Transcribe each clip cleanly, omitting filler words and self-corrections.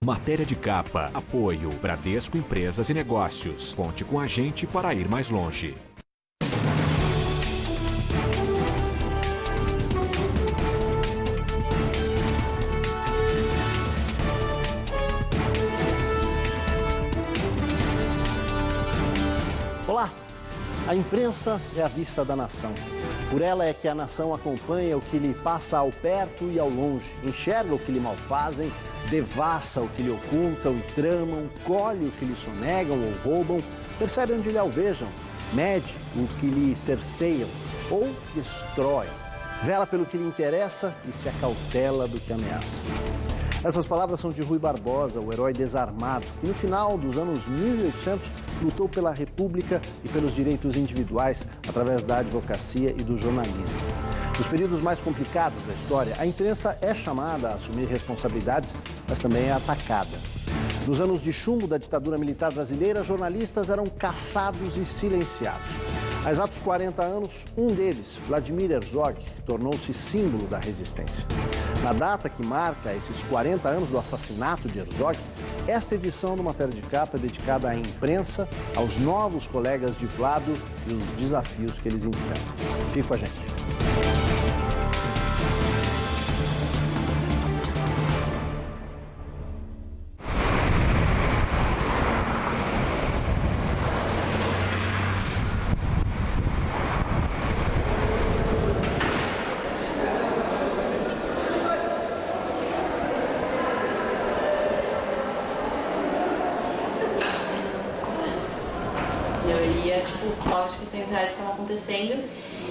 Matéria de capa. Apoio Bradesco Empresas e Negócios. Conte com a gente para ir mais longe. Olá! A imprensa é a vista da nação. Por ela é que a nação acompanha o que lhe passa ao perto e ao longe, enxerga o que lhe malfazem, devassa o que lhe ocultam e tramam, colhe o que lhe sonegam ou roubam, percebe onde lhe alvejam, mede o que lhe cerceiam ou destrói, vela pelo que lhe interessa e se acautela do que ameaça. Essas palavras são de Rui Barbosa, o herói desarmado, que no final dos anos 1800 lutou pela República e pelos direitos individuais através da advocacia e do jornalismo. Nos períodos mais complicados da história, a imprensa é chamada a assumir responsabilidades, mas também é atacada. Nos anos de chumbo da ditadura militar brasileira, jornalistas eram caçados e silenciados. Há exatos 40 anos, um deles, Vladimir Herzog, tornou-se símbolo da resistência. Na data que marca esses 40 anos do assassinato de Herzog, esta edição do Matéria de Capa é dedicada à imprensa, aos novos colegas de Vlado e os desafios que eles enfrentam. Fique com a gente. Novas questões reais que estavam acontecendo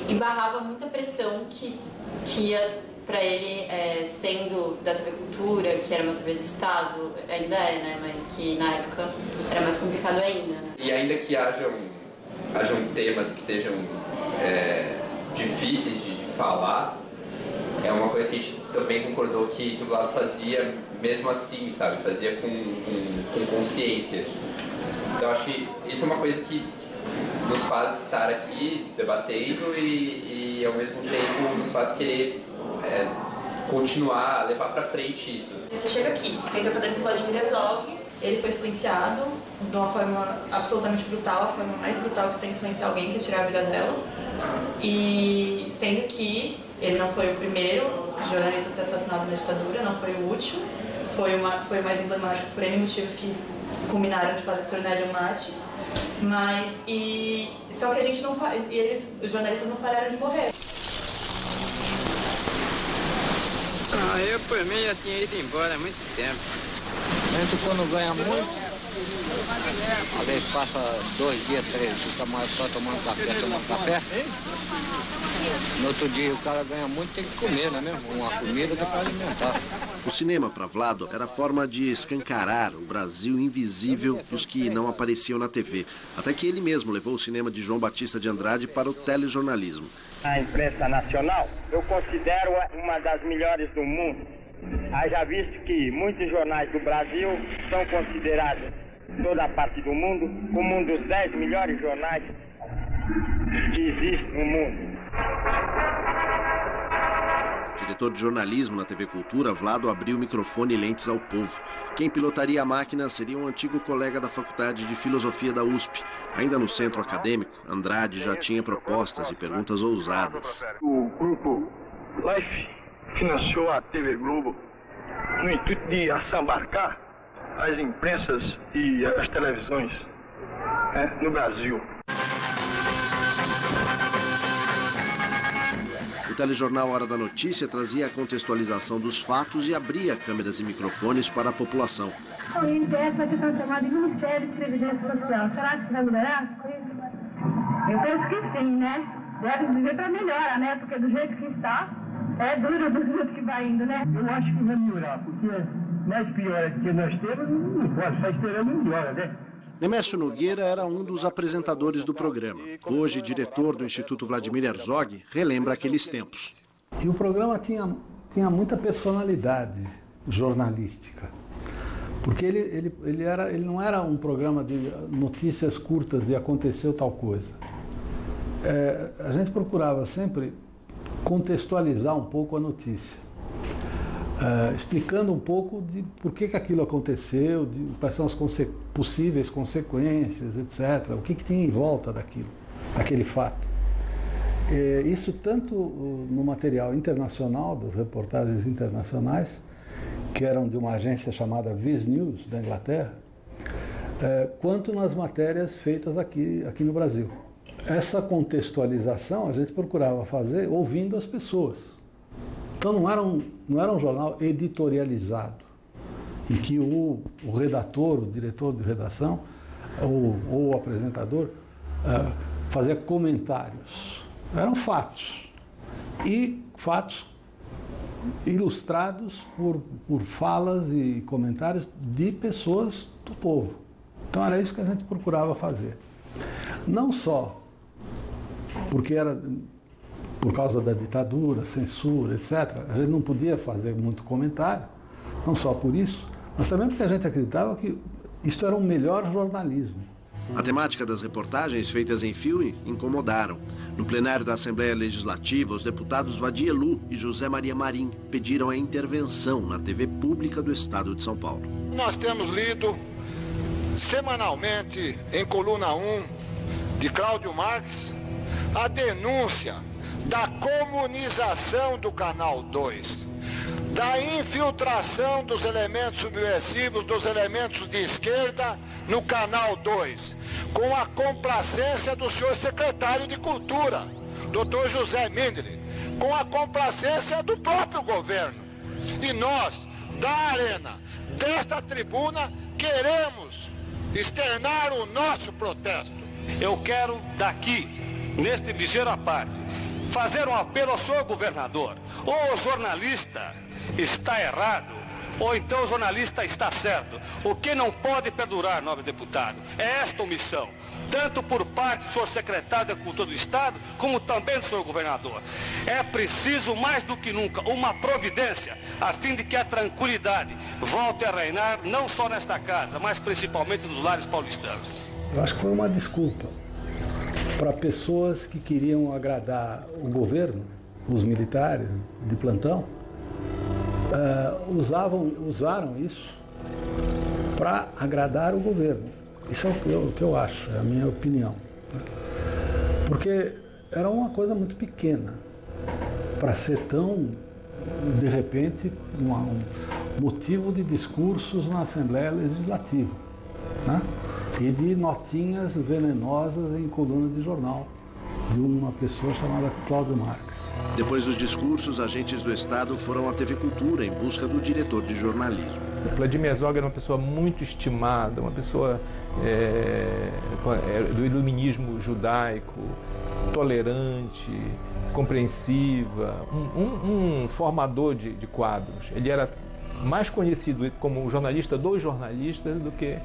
e barrava muita pressão que ia para ele, sendo da TV Cultura, que era uma TV do Estado, ainda é, né? Mas que na época era mais complicado ainda, né? E ainda que hajam temas que sejam difíceis de falar, é uma coisa que a gente também concordou que o Vlado fazia mesmo assim, sabe? Fazia com consciência. Então acho que isso é uma coisa que nos faz estar aqui debatendo e ao mesmo tempo nos faz querer continuar, levar para frente isso. Você chega aqui, Centro Acadêmico Vladimir Herzog, ele foi silenciado de uma forma absolutamente brutal, a forma mais brutal que você tem que silenciar alguém, que é tirar a vida dela. E sendo que ele não foi o primeiro jornalista a ser assassinado na ditadura, não foi o último, foi o mais emblemático por N motivos que combinaram de tornar ele um mártir. Só que a gente não, os jornalistas não pararam de morrer. Eu por mim já tinha ido embora há muito tempo. A gente quando ganha muito, às vezes passa 2 dias, 3, fica mais só tomando café. No outro dia o cara ganha muito, tem que comer, não é mesmo? Uma comida tem que alimentar. O cinema, para Vlado, era a forma de escancarar o Brasil invisível dos que não apareciam na TV. Até que ele mesmo levou o cinema de João Batista de Andrade para o telejornalismo. A imprensa nacional, eu considero uma das melhores do mundo. Haja visto que muitos jornais do Brasil são considerados, em toda a parte do mundo, como um dos 10 melhores jornais que existem no mundo. Diretor de jornalismo na TV Cultura, Vlado abriu microfone e lentes ao povo. Quem pilotaria a máquina seria um antigo colega da Faculdade de Filosofia da USP. Ainda no centro acadêmico, Andrade já tinha propostas e perguntas ousadas. O grupo Life financiou a TV Globo no intuito de assambarcar as imprensas e as televisões no Brasil. O telejornal Hora da Notícia trazia a contextualização dos fatos e abria câmeras e microfones para a população. O INPS vai ser transformado em Ministério de Previdência Social. Você acha que vai melhorar com isso? Eu penso que sim, né? Deve viver para melhorar, né? Porque do jeito que está, é duro do jeito que vai indo, né? Eu acho que vai melhorar, porque mais pior que nós temos, não pode estar esperando melhora, né? Nemércio Nogueira era um dos apresentadores do programa. Hoje, diretor do Instituto Vladimir Herzog, relembra aqueles tempos. E o programa tinha muita personalidade jornalística. Porque ele não era um programa de notícias curtas de aconteceu tal coisa. A gente procurava sempre contextualizar um pouco a notícia. explicando um pouco de por que aquilo aconteceu, de quais são as possíveis consequências, etc. O que tinha em volta daquele fato. Isso tanto no material internacional, das reportagens internacionais, que eram de uma agência chamada Viz News, da Inglaterra, quanto nas matérias feitas aqui no Brasil. Essa contextualização a gente procurava fazer ouvindo as pessoas. Então não era um jornal editorializado, em que o redator, o diretor de redação ou o apresentador fazia comentários. Eram fatos. E fatos ilustrados por falas e comentários de pessoas do povo. Então era isso que a gente procurava fazer. Não só porque era por causa da ditadura, censura, etc., a gente não podia fazer muito comentário, não só por isso, mas também porque a gente acreditava que isto era um melhor jornalismo. A temática das reportagens feitas em filme incomodaram. No plenário da Assembleia Legislativa, os deputados Vadir Elu e José Maria Marim pediram a intervenção na TV pública do Estado de São Paulo. Nós temos lido semanalmente em coluna 1 de Cláudio Marques a denúncia da comunização do Canal 2, da infiltração dos elementos subversivos, dos elementos de esquerda no Canal 2, com a complacência do senhor secretário de Cultura, Dr. José Mindley, com a complacência do próprio governo. E nós, da Arena, desta tribuna, queremos externar o nosso protesto. Eu quero daqui, neste ligeiro à parte, fazer um apelo ao senhor governador. Ou o jornalista está errado, ou então o jornalista está certo. O que não pode perdurar, nobre deputado, é esta omissão, tanto por parte do senhor secretário da Cultura do Estado, como também do senhor governador. É preciso, mais do que nunca, uma providência, a fim de que a tranquilidade volte a reinar, não só nesta casa, mas principalmente nos lares paulistanos. Eu acho que foi uma desculpa para pessoas que queriam agradar o governo, os militares de plantão, usaram isso para agradar o governo. Isso é o que eu acho, é a minha opinião. Porque era uma coisa muito pequena para ser tão, de repente, um motivo de discursos na Assembleia Legislativa, né? E de notinhas venenosas em coluna de jornal de uma pessoa chamada Cláudio Marques. Depois dos discursos, agentes do Estado foram à TV Cultura em busca do diretor de jornalismo. Vladimir Herzog era uma pessoa muito estimada, uma pessoa do iluminismo judaico, tolerante, compreensiva, um formador de quadros. Ele era mais conhecido como um jornalista dos jornalistas do que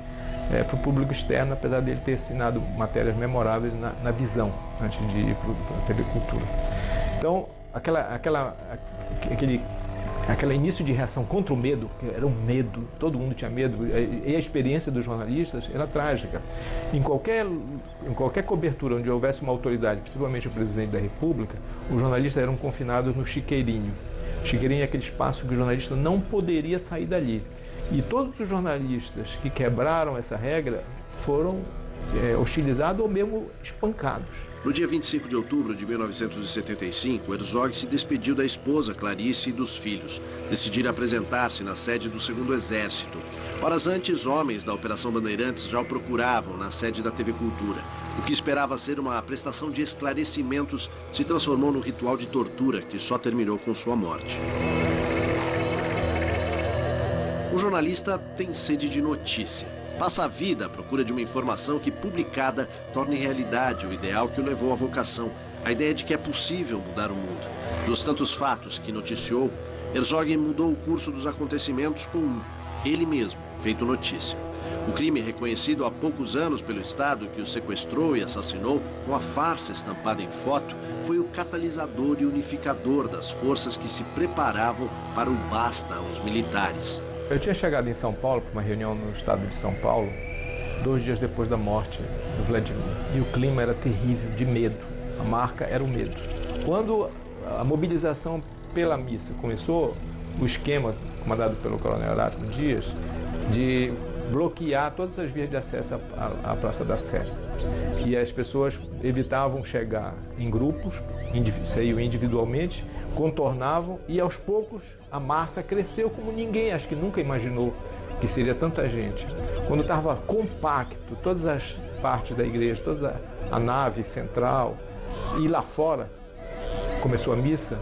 para o público externo, apesar de ele ter assinado matérias memoráveis na Visão, antes de ir para a TV Cultura. Então, aquele início de reação contra o medo, que era um medo, todo mundo tinha medo, e a experiência dos jornalistas era trágica. Em qualquer cobertura onde houvesse uma autoridade, principalmente o presidente da República, os jornalistas eram confinados no chiqueirinho. Chiqueirinho é aquele espaço que o jornalista não poderia sair dali. E todos os jornalistas que quebraram essa regra foram hostilizados ou mesmo espancados. No dia 25 de outubro de 1975, Herzog se despediu da esposa Clarice e dos filhos. Decidiram apresentar-se na sede do 2º Exército. Horas antes, homens da Operação Bandeirantes já o procuravam na sede da TV Cultura. O que esperava ser uma prestação de esclarecimentos se transformou num ritual de tortura que só terminou com sua morte. O jornalista tem sede de notícia. Passa a vida à procura de uma informação que, publicada, torne realidade o ideal que o levou à vocação, a ideia de que é possível mudar o mundo. Dos tantos fatos que noticiou, Herzog mudou o curso dos acontecimentos com ele mesmo, feito notícia. O crime reconhecido há poucos anos pelo Estado que o sequestrou e assassinou, com a farsa estampada em foto, foi o catalisador e unificador das forças que se preparavam para o basta aos militares. Eu tinha chegado em São Paulo para uma reunião no estado de São Paulo, 2 dias depois da morte do Vladimir. E o clima era terrível, de medo. A marca era o medo. Quando a mobilização pela missa começou, o esquema comandado pelo coronel Erasmo Dias de bloquear todas as vias de acesso à Praça da Sé. E as pessoas evitavam chegar em grupos, saíam individualmente, contornavam e aos poucos a massa cresceu como ninguém, acho que nunca imaginou que seria tanta gente. Quando estava compacto, todas as partes da igreja, toda a nave central e lá fora, começou a missa,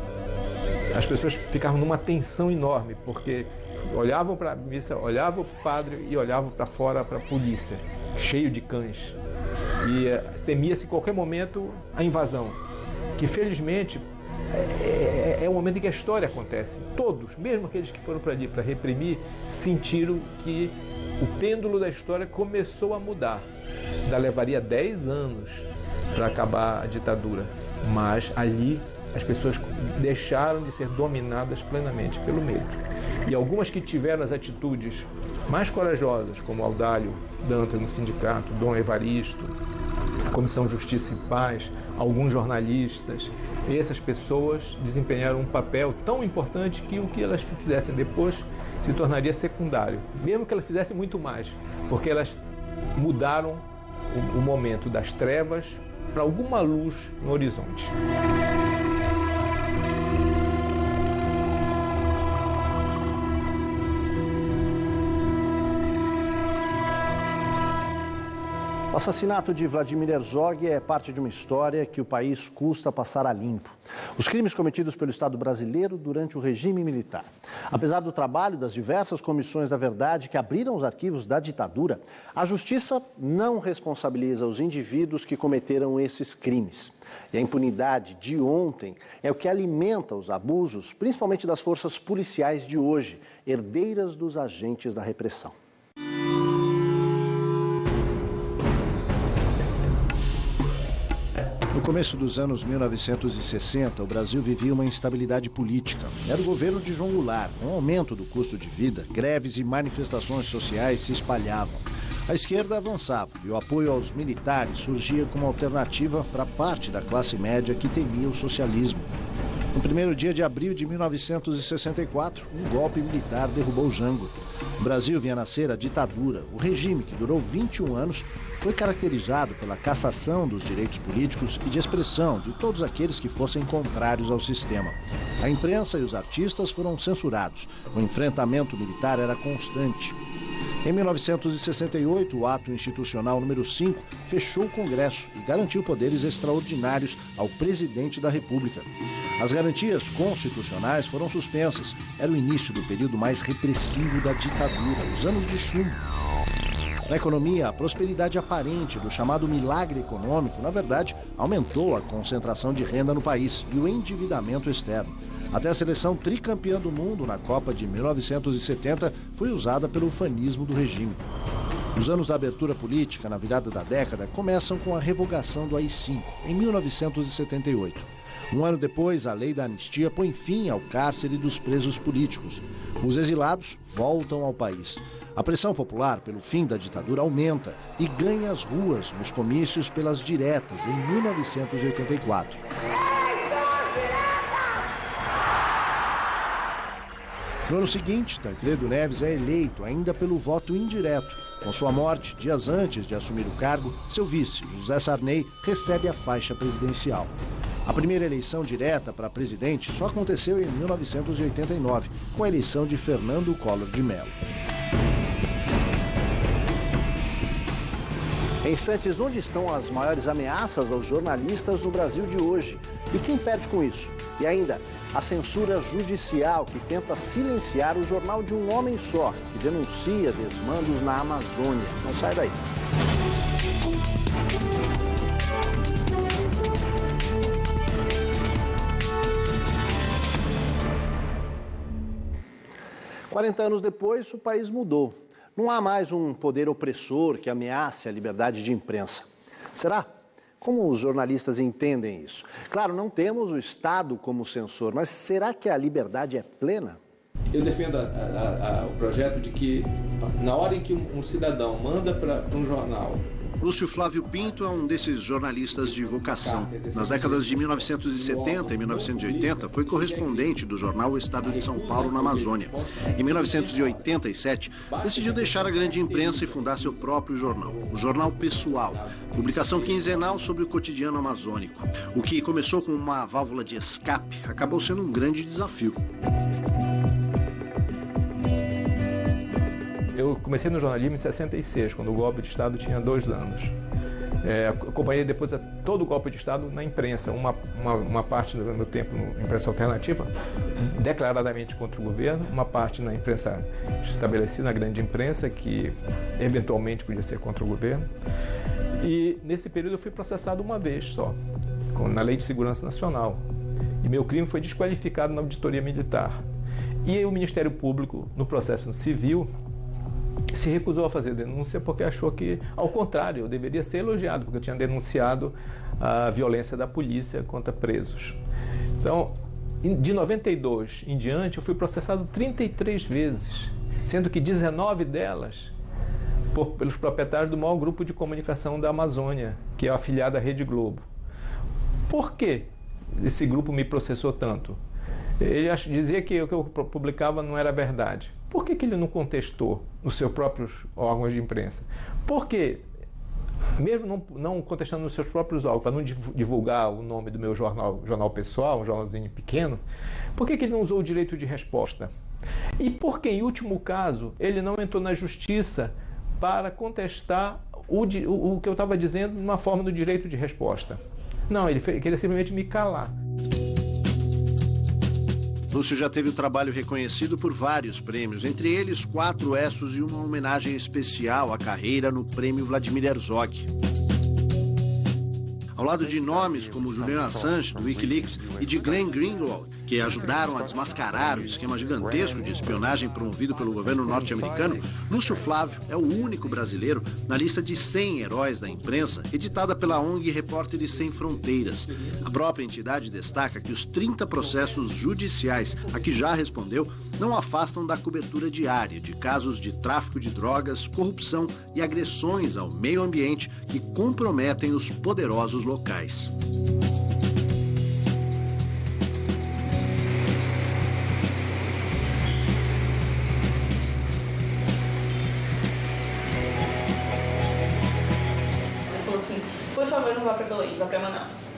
as pessoas ficavam numa tensão enorme, porque olhavam para a missa, olhavam para o padre e olhavam para fora para a polícia, cheio de cães. E temia-se em qualquer momento a invasão, que felizmente é o momento em que a história acontece. Todos, mesmo aqueles que foram para ali para reprimir, sentiram que o pêndulo da história começou a mudar. Ainda levaria 10 anos para acabar a ditadura, mas ali as pessoas deixaram de ser dominadas plenamente pelo medo. E algumas que tiveram as atitudes mais corajosas, como Audálio Dantas no sindicato, Dom Evaristo, a Comissão Justiça e Paz, alguns jornalistas, essas pessoas desempenharam um papel tão importante que o que elas fizessem depois se tornaria secundário, mesmo que elas fizessem muito mais, porque elas mudaram o momento das trevas para alguma luz no horizonte. O assassinato de Vladimir Herzog é parte de uma história que o país custa passar a limpo. Os crimes cometidos pelo Estado brasileiro durante o regime militar. Apesar do trabalho das diversas comissões da verdade que abriram os arquivos da ditadura, a justiça não responsabiliza os indivíduos que cometeram esses crimes. E a impunidade de ontem é o que alimenta os abusos, principalmente das forças policiais de hoje, herdeiras dos agentes da repressão. No começo dos anos 1960, o Brasil vivia uma instabilidade política. Era o governo de João Goulart. Com o aumento do custo de vida, greves e manifestações sociais se espalhavam. A esquerda avançava e o apoio aos militares surgia como alternativa para parte da classe média que temia o socialismo. No primeiro dia de abril de 1964, um golpe militar derrubou Jango. No Brasil vinha nascer a ditadura. O regime, que durou 21 anos, foi caracterizado pela cassação dos direitos políticos e de expressão de todos aqueles que fossem contrários ao sistema. A imprensa e os artistas foram censurados. O enfrentamento militar era constante. Em 1968, o ato institucional número 5 fechou o Congresso e garantiu poderes extraordinários ao presidente da República. As garantias constitucionais foram suspensas. Era o início do período mais repressivo da ditadura, os anos de chumbo. Na economia, a prosperidade aparente do chamado milagre econômico, na verdade, aumentou a concentração de renda no país e o endividamento externo. Até a seleção tricampeã do mundo na Copa de 1970 foi usada pelo ufanismo do regime. Os anos da abertura política, na virada da década, começam com a revogação do AI-5, em 1978. Um ano depois, a lei da anistia põe fim ao cárcere dos presos políticos. Os exilados voltam ao país. A pressão popular pelo fim da ditadura aumenta e ganha as ruas nos comícios pelas diretas em 1984. No ano seguinte, Tancredo Neves é eleito ainda pelo voto indireto. Com sua morte, dias antes de assumir o cargo, seu vice, José Sarney, recebe a faixa presidencial. A primeira eleição direta para presidente só aconteceu em 1989, com a eleição de Fernando Collor de Mello. Em instantes, onde estão as maiores ameaças aos jornalistas no Brasil de hoje? E quem perde com isso? E ainda, a censura judicial que tenta silenciar o jornal de um homem só, que denuncia desmandos na Amazônia. Não sai daí. "40 anos depois, o país mudou. Não há mais um poder opressor que ameace a liberdade de imprensa. Será? Como os jornalistas entendem isso? Claro, não temos o Estado como censor, mas será que a liberdade é plena? Eu defendo o projeto de que, na hora em que um cidadão manda para um jornal Lúcio Flávio Pinto é um desses jornalistas de vocação. Nas décadas de 1970 e 1980, foi correspondente do jornal O Estado de São Paulo, na Amazônia. Em 1987, decidiu deixar a grande imprensa e fundar seu próprio jornal, o Jornal Pessoal, publicação quinzenal sobre o cotidiano amazônico. O que começou com uma válvula de escape acabou sendo um grande desafio. Eu comecei no jornalismo em 66, quando o golpe de Estado tinha 2 anos. Acompanhei depois todo o golpe de Estado na imprensa, uma parte do meu tempo na imprensa alternativa, declaradamente contra o governo, uma parte na imprensa estabelecida, na grande imprensa, que eventualmente podia ser contra o governo. E nesse período eu fui processado uma vez só, na Lei de Segurança Nacional. E meu crime foi desqualificado na auditoria militar. E o Ministério Público, no processo civil, se recusou a fazer denúncia porque achou que, ao contrário, eu deveria ser elogiado, porque eu tinha denunciado a violência da polícia contra presos. Então, de 92 em diante, eu fui processado 33 vezes, sendo que 19 delas pelos proprietários do maior grupo de comunicação da Amazônia, que é afiliado à Rede Globo. Por que esse grupo me processou tanto? Ele dizia que o que eu publicava não era verdade. Por que ele não contestou nos seus próprios órgãos de imprensa? Por que, mesmo não contestando nos seus próprios órgãos, para não divulgar o nome do meu jornal pessoal, um jornalzinho pequeno, por que ele não usou o direito de resposta? E por que, em último caso, ele não entrou na justiça para contestar o que eu estava dizendo numa forma do direito de resposta? Não, ele queria simplesmente me calar. Lúcio já teve o trabalho reconhecido por vários prêmios, entre eles 4 Essos e uma homenagem especial à carreira no Prêmio Vladimir Herzog. Ao lado de nomes como Julian Assange, do Wikileaks, e de Glenn Greenwald, que ajudaram a desmascarar o esquema gigantesco de espionagem promovido pelo governo norte-americano, Lúcio Flávio é o único brasileiro na lista de 100 heróis da imprensa, editada pela ONG Repórteres Sem Fronteiras. A própria entidade destaca que os 30 processos judiciais a que já respondeu não afastam da cobertura diária de casos de tráfico de drogas, corrupção e agressões ao meio ambiente que comprometem os poderosos locais. Não vá para Belém, vá para Manaus.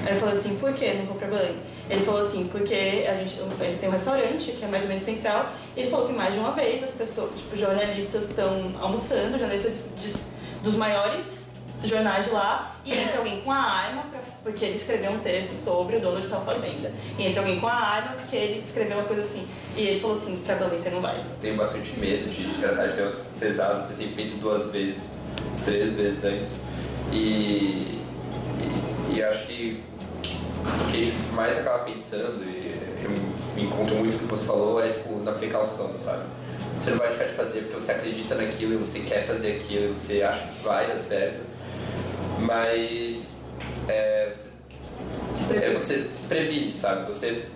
Aí eu falei assim, por que não vou para Belém? Ele falou assim, porque ele tem um restaurante que é mais ou menos central, e ele falou que mais de uma vez as pessoas, jornalistas estão almoçando, jornalistas dos maiores jornais de lá, e entra alguém com a arma, porque ele escreveu um texto sobre o dono de tal fazenda. E entra alguém com a arma, porque ele escreveu uma coisa assim. E ele falou assim, para Belém você não vai. Tenho bastante medo de tratar de temas pesados, você sempre pensa 2 vezes, 3 vezes antes. E acho que o que a gente mais acaba pensando, e eu me encontro muito com o que você falou, é tipo, na precaução, sabe? Você não vai deixar de fazer porque você acredita naquilo e você quer fazer aquilo e você acha que vai dar certo, mas você se previne, sabe? Você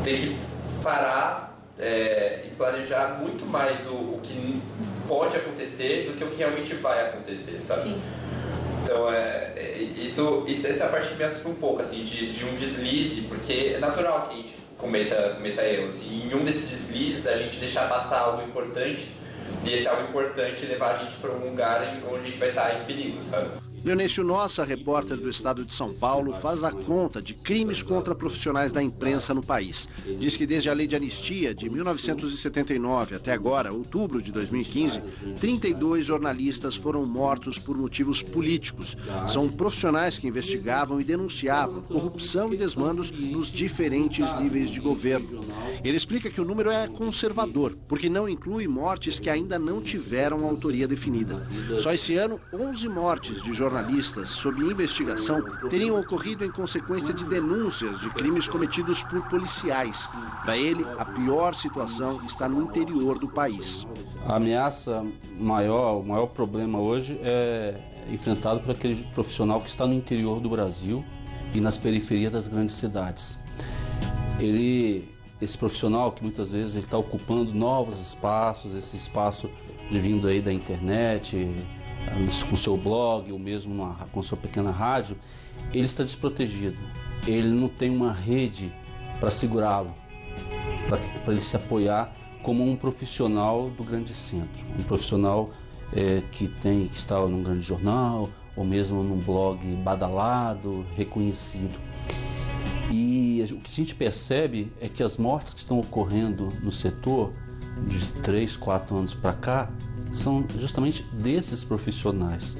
tem que parar e planejar muito mais o que pode acontecer do que o que realmente vai acontecer, sabe? Sim. Então, essa parte me assusta um pouco, assim, de um deslize, porque é natural que a gente cometa erros. E em um desses deslizes, a gente deixar passar algo importante, e esse algo importante levar a gente para um lugar onde a gente vai estar em perigo, sabe? Leonêncio Nossa, repórter do Estado de São Paulo, faz a conta de crimes contra profissionais da imprensa no país. Diz que desde a Lei de Anistia de 1979 até agora, outubro de 2015, 32 jornalistas foram mortos por motivos políticos. São profissionais que investigavam e denunciavam corrupção e desmandos nos diferentes níveis de governo. Ele explica que o número é conservador, porque não inclui mortes que ainda não tiveram autoria definida. Só esse ano, 11 mortes de jornalistas sob investigação teriam ocorrido em consequência de denúncias de crimes cometidos por policiais. Para ele, a pior situação está no interior do país. A ameaça maior, o maior problema hoje é enfrentado por aquele profissional que está no interior do Brasil e nas periferias das grandes cidades. Esse profissional que muitas vezes ele está ocupando novos espaços, esse espaço vindo aí da internet, com seu blog ou mesmo com sua pequena rádio, ele está desprotegido. Ele não tem uma rede para segurá-lo, para ele se apoiar como um profissional do grande centro, um profissional que está num grande jornal ou mesmo num blog badalado, reconhecido. E o que a gente percebe é que as mortes que estão ocorrendo no setor de 3, 4 anos para cá são justamente desses profissionais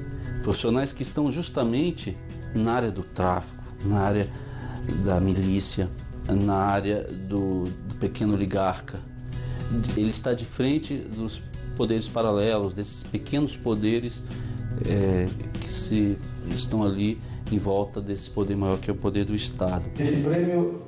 que estão justamente na área do tráfico, na área da milícia, na área do pequeno oligarca. Ele está de frente dos poderes paralelos, desses pequenos poderes que estão ali em volta desse poder maior que é o poder do Estado. Esse prêmio,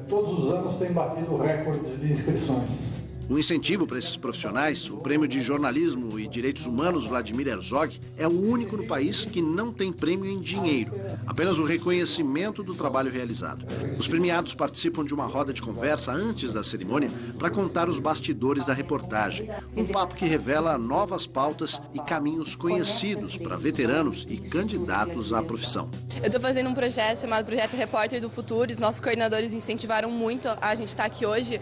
todos os anos, tem batido recordes de inscrições. Um incentivo para esses profissionais, o Prêmio de Jornalismo e Direitos Humanos Vladimir Herzog é o único no país que não tem prêmio em dinheiro, apenas o reconhecimento do trabalho realizado. Os premiados participam de uma roda de conversa antes da cerimônia para contar os bastidores da reportagem. Um papo que revela novas pautas e caminhos conhecidos para veteranos e candidatos à profissão. Eu estou fazendo um projeto chamado Projeto Repórter do Futuro. Os nossos coordenadores incentivaram muito a gente estar aqui hoje,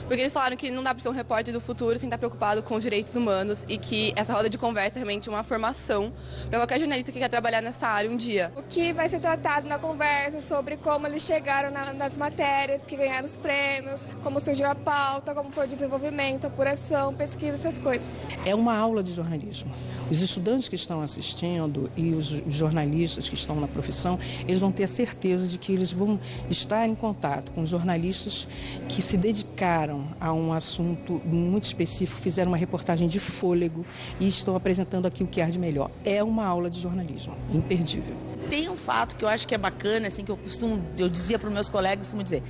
porque eles falaram que não dá para ser um repórter do futuro sem estar preocupado com os direitos humanos e que essa roda de conversa é realmente uma formação para qualquer jornalista que quer trabalhar nessa área um dia. O que vai ser tratado na conversa sobre como eles chegaram nas matérias, que ganharam os prêmios, como surgiu a pauta, como foi o desenvolvimento, apuração, pesquisa, essas coisas. É uma aula de jornalismo. Os estudantes que estão assistindo e os jornalistas que estão na profissão, eles vão ter a certeza de que eles vão estar em contato com jornalistas que se dedicaram a um assunto muito específico, fizeram uma reportagem de fôlego e estão apresentando aqui o que há de melhor. É uma aula de jornalismo, imperdível. Tem um fato que eu acho que é bacana, assim, que eu dizia para os meus colegas, costumo dizer,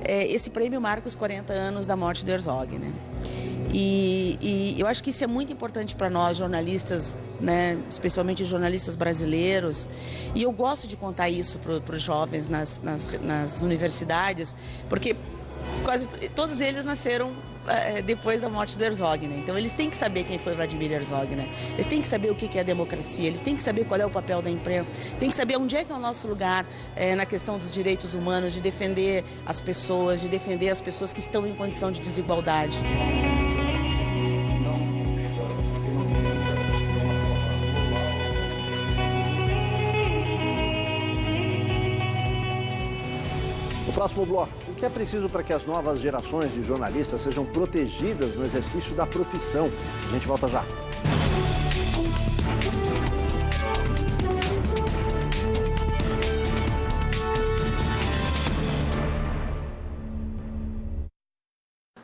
esse prêmio marca os 40 anos da morte do Herzog, né? E eu acho que isso é muito importante para nós, jornalistas, né, especialmente jornalistas brasileiros. E eu gosto de contar isso para os jovens nas universidades, porque quase todos eles nasceram depois da morte do Herzog, né? Então eles têm que saber quem foi Vladimir Herzog, né? Eles têm que saber o que é democracia, eles têm que saber qual é o papel da imprensa, têm que saber onde é que é o nosso lugar na questão dos direitos humanos, de defender as pessoas, que estão em condição de desigualdade. No próximo bloco, o que é preciso para que as novas gerações de jornalistas sejam protegidas no exercício da profissão? A gente volta já.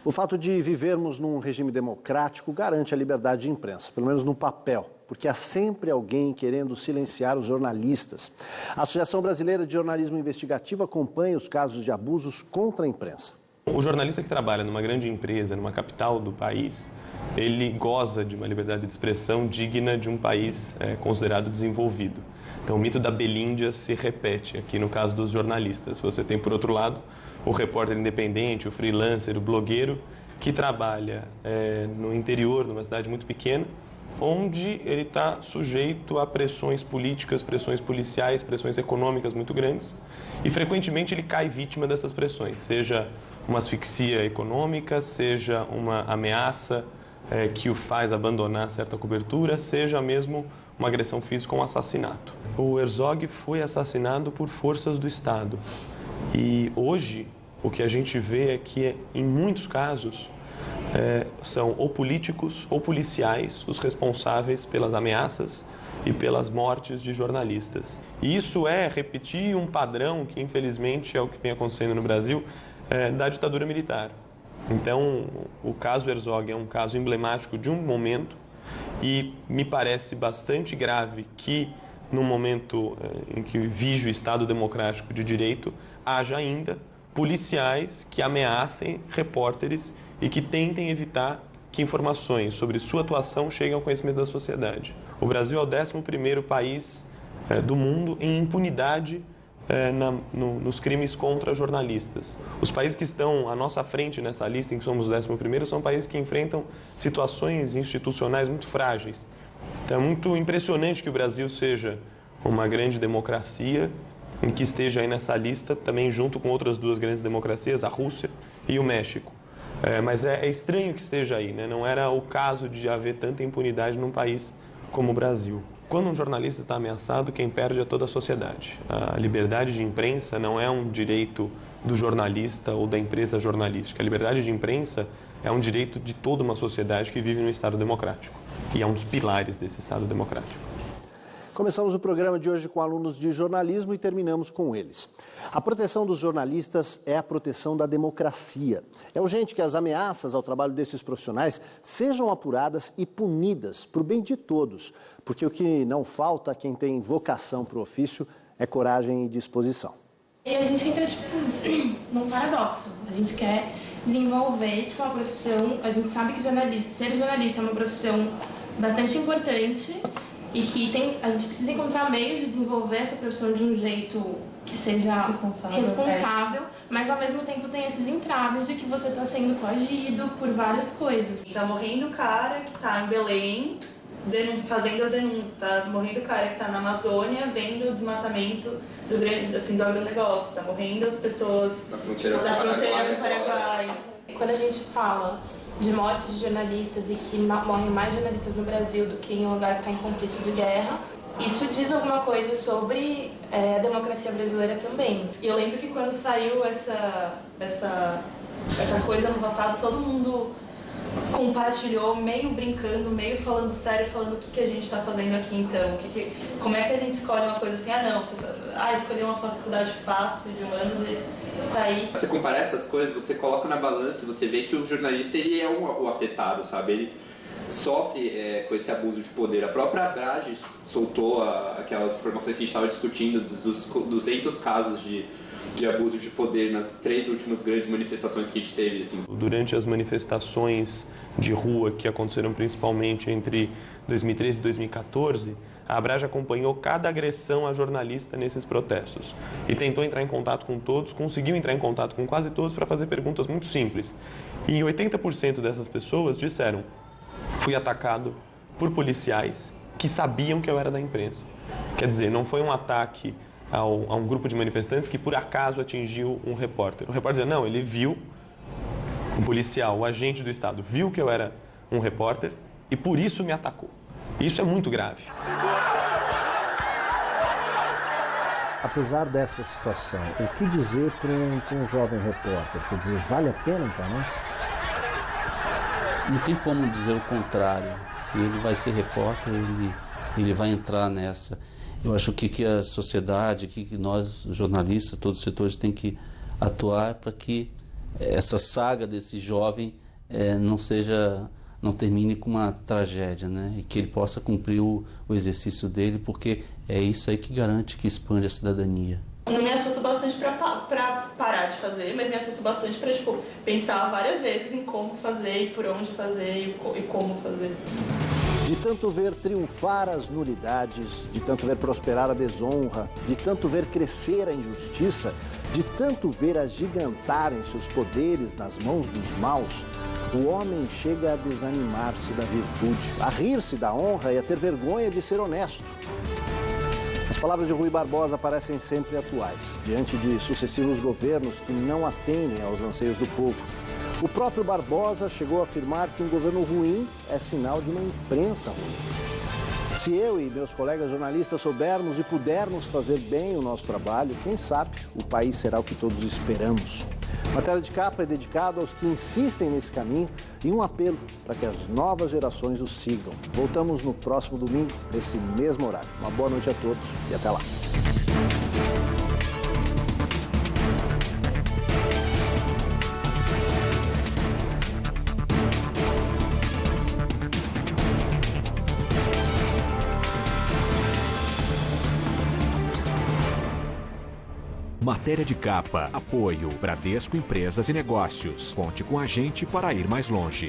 O fato de vivermos num regime democrático garante a liberdade de imprensa, pelo menos no papel, porque há sempre alguém querendo silenciar os jornalistas. A Associação Brasileira de Jornalismo Investigativo acompanha os casos de abusos contra a imprensa. O jornalista que trabalha numa grande empresa, numa capital do país, ele goza de uma liberdade de expressão digna de um país considerado desenvolvido. Então o mito da Belíndia se repete aqui no caso dos jornalistas. Você tem, por outro lado, o repórter independente, o freelancer, o blogueiro, que trabalha no interior, numa cidade muito pequena, onde ele está sujeito a pressões políticas, pressões policiais, pressões econômicas muito grandes, e frequentemente ele cai vítima dessas pressões, seja uma asfixia econômica, seja uma ameaça que o faz abandonar certa cobertura, seja mesmo uma agressão física ou um assassinato. O Herzog foi assassinado por forças do Estado. E hoje, o que a gente vê é que, em muitos casos, são ou políticos ou policiais os responsáveis pelas ameaças e pelas mortes de jornalistas. E isso é repetir um padrão que, infelizmente, é o que vem acontecendo no Brasil, da ditadura militar. Então, o caso Herzog é um caso emblemático de um momento e me parece bastante grave que, no momento em que vige o Estado Democrático de Direito, haja ainda policiais que ameacem repórteres e que tentem evitar que informações sobre sua atuação cheguem ao conhecimento da sociedade. O Brasil é o 11º país do mundo em impunidade nos crimes contra jornalistas. Os países que estão à nossa frente nessa lista, em que somos o 11º, são países que enfrentam situações institucionais muito frágeis. Então é muito impressionante que o Brasil seja uma grande democracia e que esteja aí nessa lista também junto com outras duas grandes democracias, a Rússia e o México. Mas é estranho que esteja aí, né? Não era o caso de haver tanta impunidade num país como o Brasil. Quando um jornalista está ameaçado, quem perde é toda a sociedade. A liberdade de imprensa não é um direito do jornalista ou da empresa jornalística. A liberdade de imprensa é um direito de toda uma sociedade que vive num Estado democrático. E é um dos pilares desse Estado democrático. Começamos o programa de hoje com alunos de jornalismo e terminamos com eles. A proteção dos jornalistas é a proteção da democracia. É urgente que as ameaças ao trabalho desses profissionais sejam apuradas e punidas para o bem de todos, porque o que não falta a quem tem vocação para o ofício é coragem e disposição. E a gente entra, num paradoxo. A gente quer desenvolver, uma profissão, a gente sabe que ser jornalista é uma profissão bastante importante e que a gente precisa encontrar meios de desenvolver essa profissão de um jeito que seja responsável, mas ao mesmo tempo tem esses entraves de que você está sendo coagido por várias coisas. Tá morrendo o cara que tá em Belém fazendo as denúncias, tá morrendo o cara que tá na Amazônia vendo o desmatamento do agronegócio, tá morrendo as pessoas da fronteira do Paraguai. Quando a gente fala de morte de jornalistas e que morrem mais jornalistas no Brasil do que em um lugar que está em conflito de guerra, isso diz alguma coisa sobre a democracia brasileira também. E eu lembro que quando saiu essa coisa no passado, todo mundo compartilhou, meio brincando, meio falando sério, falando o que a gente está fazendo aqui então, como é que a gente escolhe uma coisa assim, escolher uma faculdade fácil de humanos e tá aí. Você compara essas coisas, você coloca na balança e você vê que o jornalista ele é o afetado, sabe? Ele sofre com esse abuso de poder. A própria Abrage soltou aquelas informações que a gente estava discutindo dos 200 casos de abuso de poder nas 3 últimas grandes manifestações que a gente teve. Assim. Durante as manifestações de rua que aconteceram principalmente entre 2013 e 2014, a Abrage acompanhou cada agressão a jornalista nesses protestos e tentou entrar em contato com todos, conseguiu entrar em contato com quase todos para fazer perguntas muito simples. E 80% dessas pessoas disseram: fui atacado por policiais que sabiam que eu era da imprensa. Quer dizer, não foi um ataque a um grupo de manifestantes que por acaso atingiu um repórter. O repórter dizia, não, ele viu, um policial, o agente do Estado, viu que eu era um repórter e por isso me atacou. Isso é muito grave. Apesar dessa situação, o que dizer para um jovem repórter? Quer dizer, vale a pena entrar nessa? Não tem como dizer o contrário. Se ele vai ser repórter, ele vai entrar nessa. Eu acho que a sociedade, que nós, jornalistas, todos os setores, tem que atuar para que essa saga desse jovem não termine com uma tragédia, né? E que ele possa cumprir o exercício dele, porque é isso aí que garante, que expande a cidadania. Não me assusto bastante para parar de fazer, mas me assusto bastante para pensar várias vezes em como fazer, e por onde fazer e como fazer. De tanto ver triunfar as nulidades, de tanto ver prosperar a desonra, de tanto ver crescer a injustiça, de tanto ver agigantarem seus poderes nas mãos dos maus, o homem chega a desanimar-se da virtude, a rir-se da honra e a ter vergonha de ser honesto. As palavras de Rui Barbosa parecem sempre atuais, diante de sucessivos governos que não atendem aos anseios do povo. O próprio Barbosa chegou a afirmar que um governo ruim é sinal de uma imprensa ruim. Se eu e meus colegas jornalistas soubermos e pudermos fazer bem o nosso trabalho, quem sabe o país será o que todos esperamos. Matéria de Capa é dedicado aos que insistem nesse caminho e um apelo para que as novas gerações o sigam. Voltamos no próximo domingo, nesse mesmo horário. Uma boa noite a todos e até lá. Matéria de Capa. Apoio Bradesco Empresas e Negócios. Conte com a gente para ir mais longe.